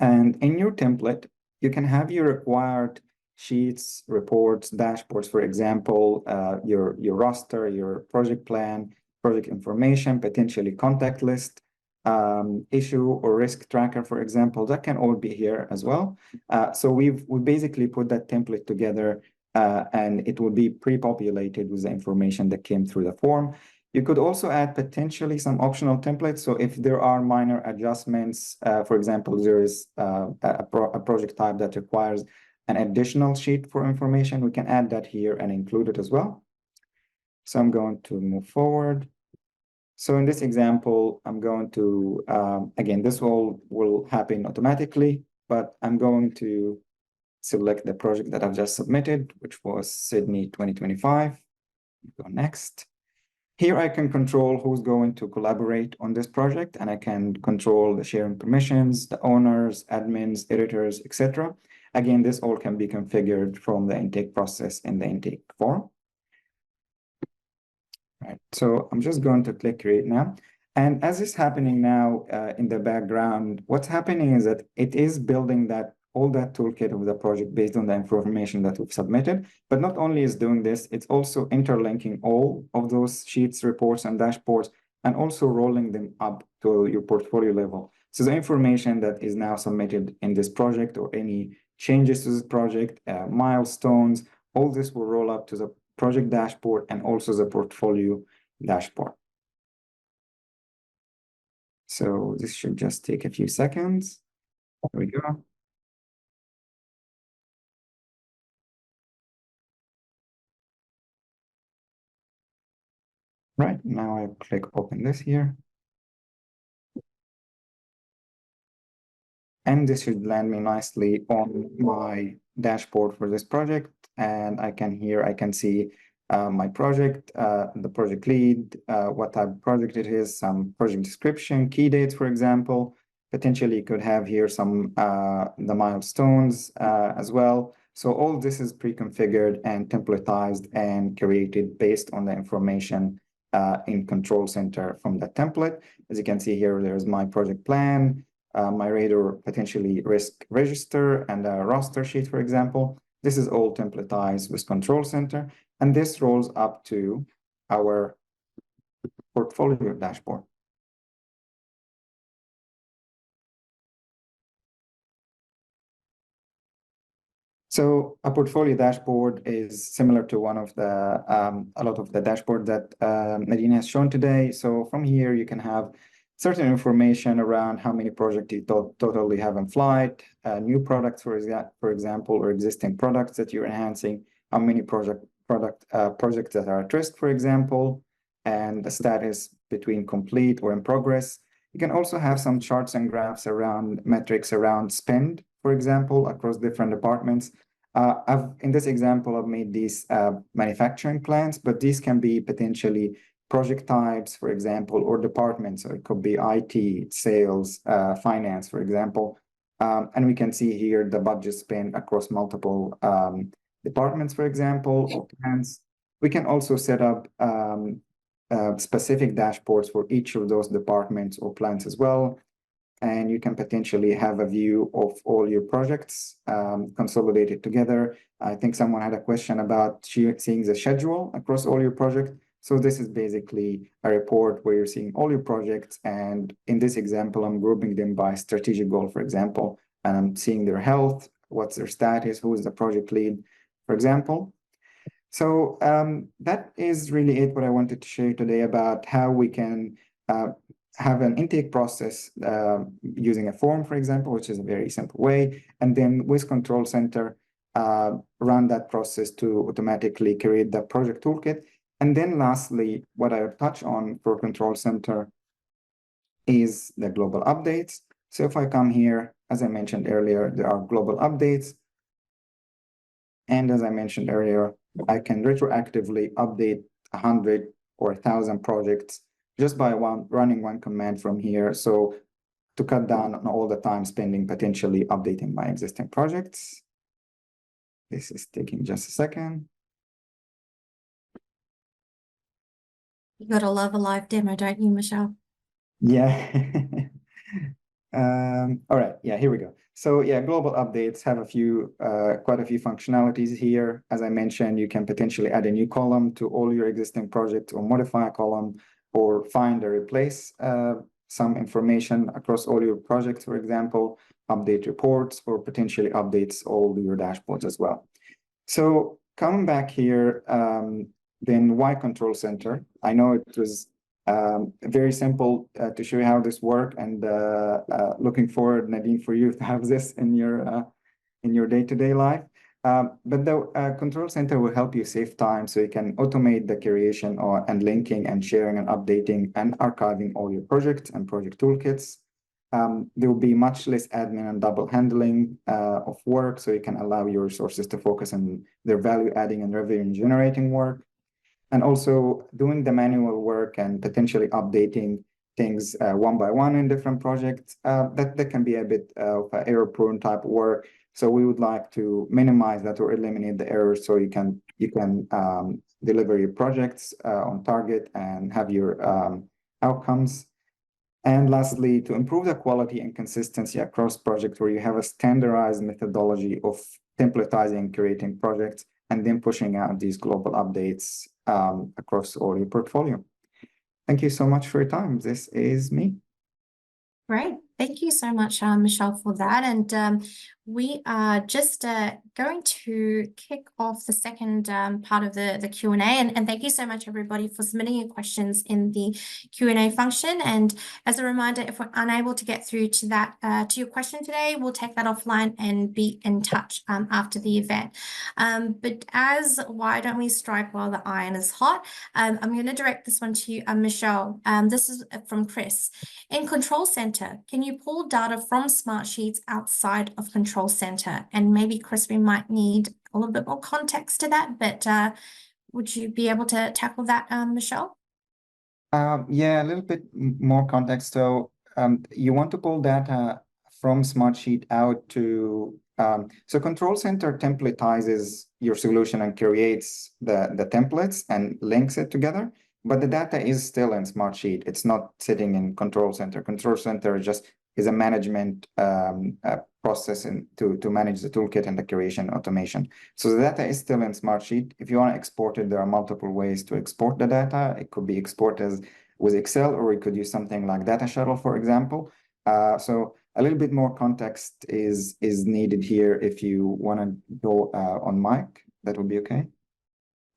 in your template, you can have your required sheets, reports, dashboards, for example, your roster, your project plan, project information, potentially contact list, issue or risk tracker, for example, that can all be here as well. So we basically put that template together and it will be pre-populated with the information that came through the form. You could also add potentially some optional templates. So if there are minor adjustments, for example, there is a project type that requires an additional sheet for information, we can add that here and include it as well. So I'm going to move forward. So in this example, I'm going to, again, this will happen automatically, but I'm going to select the project that I've just submitted, which was Sydney 2025. Go next. Here I can control who's going to collaborate on this project, and I can control the sharing permissions, the owners, admins, editors, etc. Again, this all can be configured from the intake process in the intake form. Right, so I'm just going to click create now. And as is happening now in the background, what's happening is that it is building all that toolkit of the project based on the information that we've submitted. But not only is doing this, it's also interlinking all of those sheets, reports, and dashboards, and also rolling them up to your portfolio level. So the information that is now submitted in this project or any changes to this project, milestones, all this will roll up to the project dashboard and also the portfolio dashboard. So this should just take a few seconds. There we go. Right, now I click open this here. And this should land me nicely on my dashboard for this project. And I can see my project, the project lead, what type of project it is, some project description, key dates, for example. Potentially could have here some the milestones as well. So all this is pre-configured and templatized and created based on the information in Control Center from the template. As you can see here, there's my project plan, my rate or potentially risk register, and a roster sheet, for example. This is all templatized with Control Center, and this rolls up to our portfolio dashboard. So a portfolio dashboard is similar to one of the a lot of the dashboard that Nadine has shown today. So from here, you can have certain information around how many projects you totally have in flight, new products, for example, or existing products that you're enhancing, how many projects that are at risk, for example, and the status between complete or in progress. You can also have some charts and graphs around metrics around spend, for example, across different departments. In this example, I've made these manufacturing plans, but these can be potentially project types, for example, or departments. So it could be IT, sales, finance, for example. And we can see here the budget spent across multiple departments, for example, or plans. We can also set up specific dashboards for each of those departments or plans as well. And you can potentially have a view of all your projects consolidated together. I think someone had a question about seeing the schedule across all your projects. So this is basically a report where you're seeing all your projects. And in this example, I'm grouping them by strategic goal, for example, and I'm seeing their health, what's their status, who is the project lead, for example. So that is really what I wanted to share today about how we can have an intake process using a form, for example, which is a very simple way. And then with Control Center, run that process to automatically create the project toolkit. And then lastly, what I touch on for Control Center is the global updates. So if I come here, as I mentioned earlier, there are global updates. And as I mentioned earlier, I can retroactively update 100 or 1,000 projects just by running one command from here. So to cut down on all the time spending potentially updating my existing projects. This is taking just a second. You gotta love a live demo, don't you, Michelle? Yeah. All right. Yeah, here we go. So yeah, global updates have quite a few functionalities here. As I mentioned, you can potentially add a new column to all your existing projects or modify a column or find or replace some information across all your projects, for example, update reports or potentially updates all your dashboards as well. So coming back here, then why Control Center? I know it was very simple to show you how this works, and looking forward, Nadine, for you to have this in your day-to-day life. But the Control Center will help you save time, so you can automate the creation and linking and sharing and updating and archiving all your projects and project toolkits. There will be much less admin and double handling of work, so you can allow your resources to focus on their value adding and revenue generating work. And also doing the manual work and potentially updating things one by one in different projects, that can be a bit of error prone type of work. So we would like to minimize that or eliminate the errors so you can deliver your projects on target and have your outcomes. And lastly, to improve the quality and consistency across projects where you have a standardized methodology of templatizing, creating projects, and then pushing out these global updates across all your portfolio. Thank you so much for your time. This is me. Great. Thank you so much, Michelle, for that. And we are just going to kick off the second part of the Q&A. And thank you so much, everybody, for submitting your questions in the Q&A function. And as a reminder, if we're unable to get through to that to your question today, we'll take that offline and be in touch after the event. But why don't we strike while the iron is hot? I'm going to direct this one to you, Michelle. This is from Chris. In Control Center, can you pull data from Smartsheets outside of Control Center? And maybe, Chris, we might need a little bit more context to that, but would you be able to tackle that, Michelle? Yeah, a little bit more context. So you want to pull data from Smartsheet out to, so Control Center templatizes your solution and creates the templates and links it together. But the data is still in Smartsheet. It's not sitting in Control Center. Control Center is a management process and to manage the toolkit and the curation automation. So the data is still in Smartsheet. If you want to export it, there are multiple ways to export the data. It could be exported with Excel, or you could use something like Data Shuttle, for example. So a little bit more context is needed here. If you want to go on mic, that would be okay.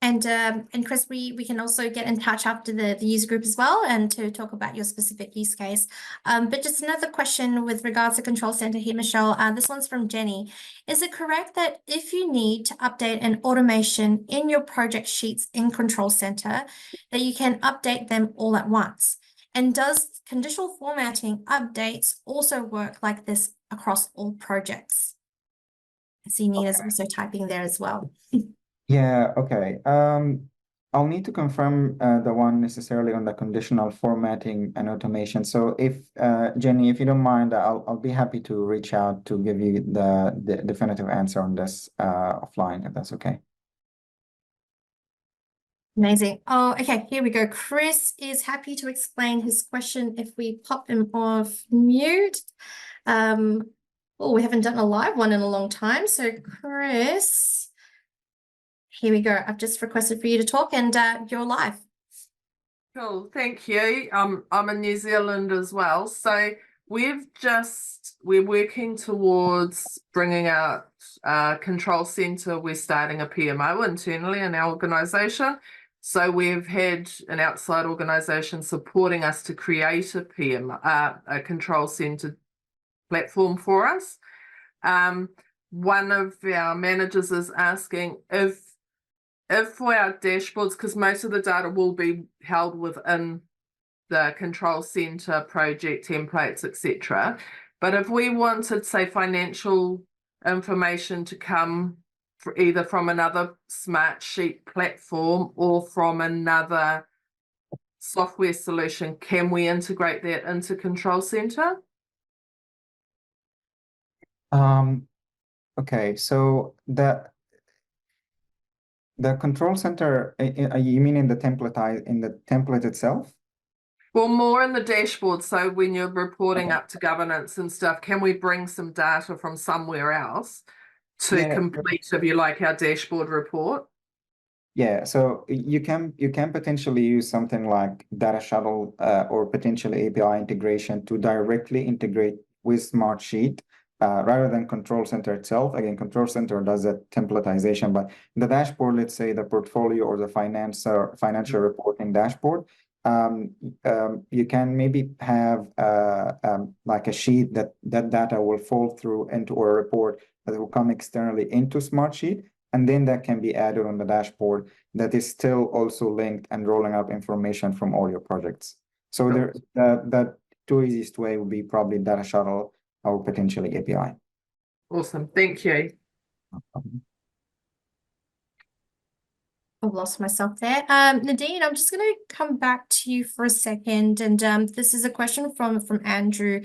And Chris, we can also get in touch after the user group as well, and to talk about your specific use case. But just another question with regards to Control Center here, Michelle. This one's from Jenny. Is it correct that if you need to update an automation in your project sheets in Control Center, that you can update them all at once? And does conditional formatting updates also work like this across all projects? I see Nina's also typing there as well. Yeah, okay. I'll need to confirm the one necessarily on the conditional formatting and automation. So if Jenny, if you don't mind, I'll be happy to reach out to give you the definitive answer on this offline, if that's okay. Amazing. Oh, okay, here we go. Chris is happy to explain his question if we pop him off mute. Oh, we haven't done a live one in a long time. So Chris, here we go. I've just requested for you to talk, and you're live. Cool, thank you. I'm in New Zealand as well. So we're working towards bringing out Control Center. We're starting a PMO internally in our organisation. So we've had an outside organisation supporting us to create a a Control Center platform for us. One of our managers is asking if for our dashboards, because most of the data will be held within the Control Center project templates, etc. But if we wanted, say, financial information to come either from another Smartsheet platform or from another software solution, can we integrate that into Control Center? Okay, so the Control Center, you mean in the template itself? Well, more in the dashboard. So when you're reporting up to governance and stuff, can we bring some data from somewhere else to complete, if you like, our dashboard report? Yeah, so you can potentially use something like Data Shuttle or potentially API integration to directly integrate with Smartsheet rather than Control Center itself. Again, Control Center does that templatization, but the dashboard, let's say the portfolio or the financial reporting dashboard, you can maybe have like a sheet that data will fold through into a report that will come externally into Smartsheet, and then that can be added on the dashboard that is still also linked and rolling up information from all your projects. So there, that two easiest way would be probably Data Shuttle or potentially API. Awesome, thank you. I've lost myself there. Nadine, I'm just going to come back to you for a second. And this is a question from Andrew.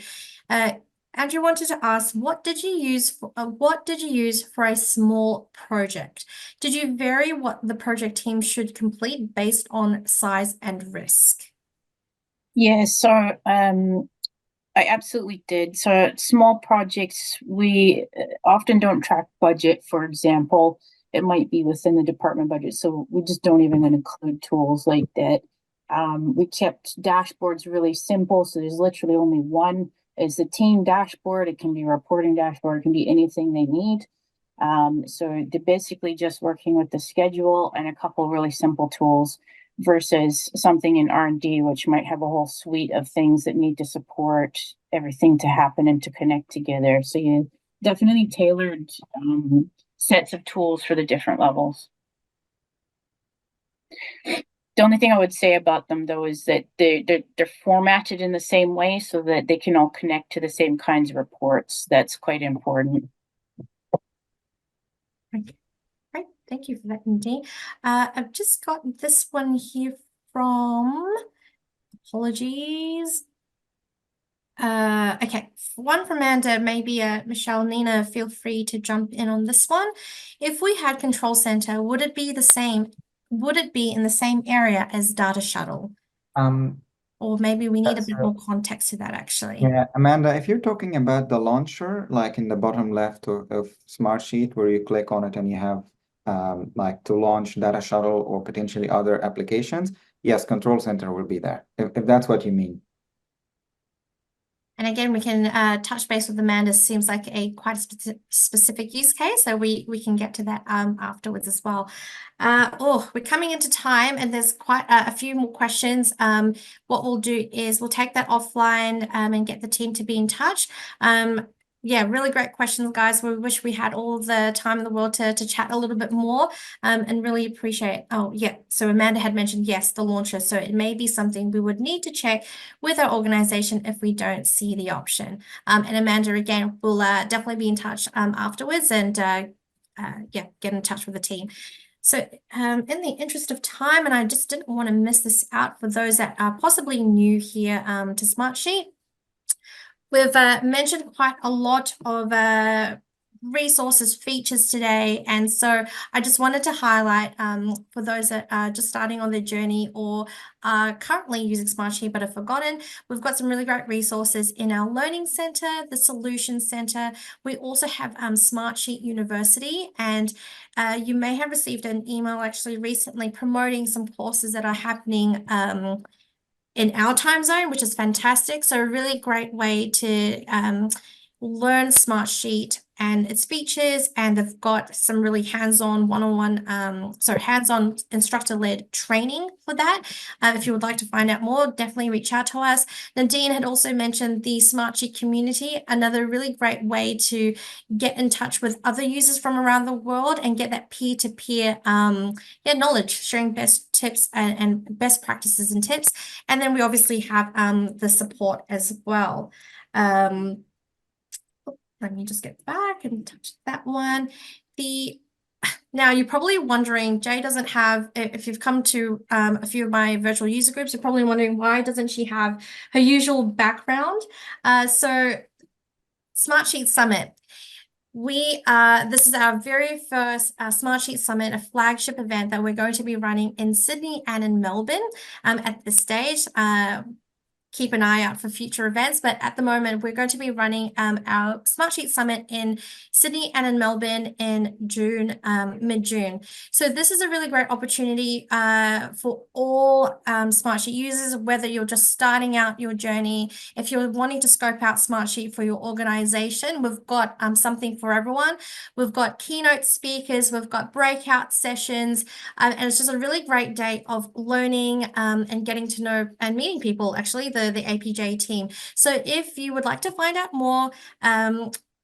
Andrew wanted to ask, what did you use for a small project? Did you vary what the project team should complete based on size and risk? Yeah, so I absolutely did. So small projects, we often don't track budget, for example. It might be within the department budget, so we just don't even include tools like that. We kept dashboards really simple, so there's literally only one. It's the team dashboard. It can be a reporting dashboard. It can be anything they need. So they're basically just working with the schedule and a couple really simple tools versus something in R&D, which might have a whole suite of things that need to support everything to happen and to connect together. So you definitely tailored sets of tools for the different levels. The only thing I would say about them, though, is that they're formatted in the same way so that they can all connect to the same kinds of reports. That's quite important. Okay. Great. Thank you for that, Nadine. I've just got this one here from, apologies. Okay, one from Amanda, maybe Michelle, Nina, feel free to jump in on this one. If we had Control Center, would it be in the same area as Data Shuttle? Or maybe we need a bit So, more context to that, actually. yeah, Amanda, if you're talking about the launcher, like in the bottom left of Smartsheet, where you click on it and you have like to launch Data Shuttle or potentially other applications, yes, Control Center will be there, if that's what you mean. And again, we can touch base with Amanda. Seems like a quite a specific use case, so we can get to that afterwards as well. We're coming into time, and there's quite a few more questions. What we'll do is we'll take that offline and get the team to be in touch. Yeah, really great questions, guys. We wish we had all the time in the world to chat a little bit more and really appreciate. Oh, yeah. So Amanda had mentioned, yes, the launcher. So it may be something we would need to check with our organization if we don't see the option. And Amanda, again, will definitely be in touch afterwards and yeah, get in touch with the team. So in the interest of time, and I just didn't want to miss this out for those that are possibly new here to Smartsheet, we've mentioned quite a lot of resources, features today. And so I just wanted to highlight for those that are just starting on their journey or are currently using Smartsheet but have forgotten, we've got some really great resources in our Learning Center, the Solution Center. We also have Smartsheet University, and you may have received an email actually recently promoting some courses that are happening in our time zone, which is fantastic. So a really great way to learn Smartsheet and its features, and they've got some really hands-on hands-on instructor-led training for that. If you would like to find out more, definitely reach out to us. Nadine had also mentioned the Smartsheet community, another really great way to get in touch with other users from around the world and get that peer-to-peer knowledge, sharing best tips and best practices and tips. And then we obviously have the support as well. Let me just get back and touch that one. Now, you're probably wondering, Jay doesn't have, if you've come to a few of my virtual user groups, you're probably wondering, why doesn't she have her usual background? So Smartsheet Summit. This is our very first Smartsheet Summit, a flagship event that we're going to be running in Sydney and in Melbourne at this stage. Keep an eye out for future events, but at the moment we're going to be running our Smartsheet Summit in Sydney and in Melbourne in June, mid-June. So this is a really great opportunity for all Smartsheet users, whether you're just starting out your journey, if you're wanting to scope out Smartsheet for your organization, we've got something for everyone. We've got keynote speakers, we've got breakout sessions, and it's just a really great day of learning and getting to know and meeting people, actually, the APJ team. So if you would like to find out more,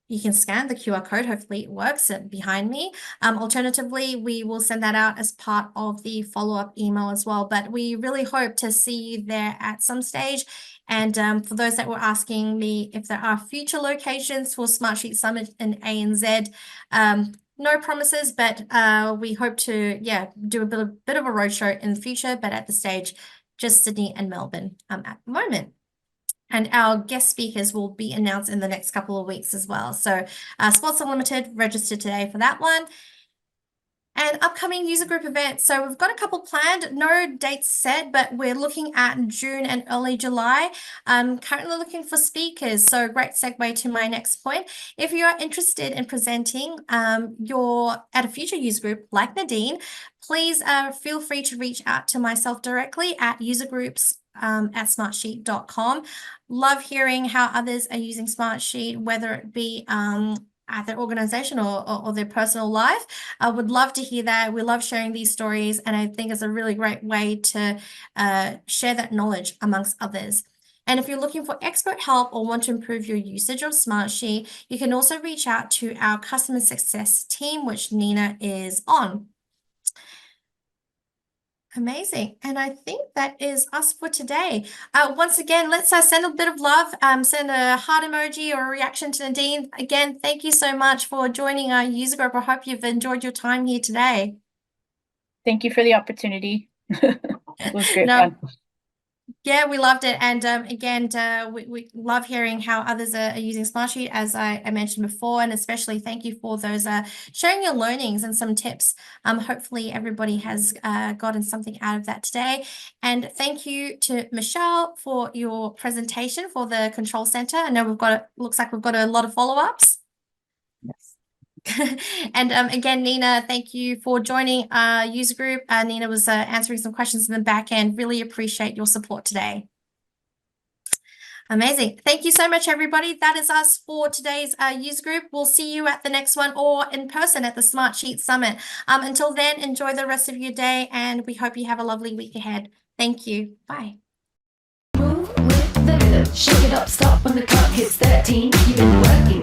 you can scan the QR code. Hopefully it works behind me. Alternatively, we will send that out as part of the follow-up email as well. But we really hope to see you there at some stage. And for those that were asking me if there are future locations for Smartsheet Summit in ANZ, no promises, but we hope to, do a bit of a roadshow in the future. But at the stage, just Sydney and Melbourne at the moment. And our guest speakers will be announced in the next couple of weeks as well. So Sports Unlimited, registered today for that one. And upcoming user group events. So we've got a couple planned, no dates set, but we're looking at June and early July. I'm currently looking for speakers. So great segue to my next point. If you are interested in presenting at a future user group like Nadine, please feel free to reach out to myself directly at usergroups at smartsheet.com. Love hearing how others are using Smartsheet, whether it be at their organization or their personal life. I would love to hear that. We love sharing these stories, and I think it's a really great way to share that knowledge amongst others. And if you're looking for expert help or want to improve your usage of Smartsheet, you can also reach out to our customer success team, which Nina is on. Amazing. And I think that is us for today. Once again, let's send a bit of love, send a heart emoji or a reaction to Nadine. Again, thank you so much for joining our user group. I hope you've enjoyed your time here today. Thank you for the opportunity. It was great fun. Yeah, we loved it. And again, we love hearing how others are using Smartsheet, as I mentioned before, and especially thank you for those sharing your learnings and some tips. Hopefully everybody has gotten something out of that today. And thank you to Michelle for your presentation for the control center. I know looks like we've got a lot of follow-ups. Yes. And again, Nina, thank you for joining our user group. Nina was answering some questions in the back end. Really appreciate your support today. Amazing. Thank you so much, everybody. That is us for today's user group. We'll see you at the next one or in person at the Smartsheet Summit. Until then, enjoy the rest of your day, and we hope you have a lovely week ahead. Thank you. Bye. Move with the rhythm, shake it up, stop when the clock hits 13. You've been working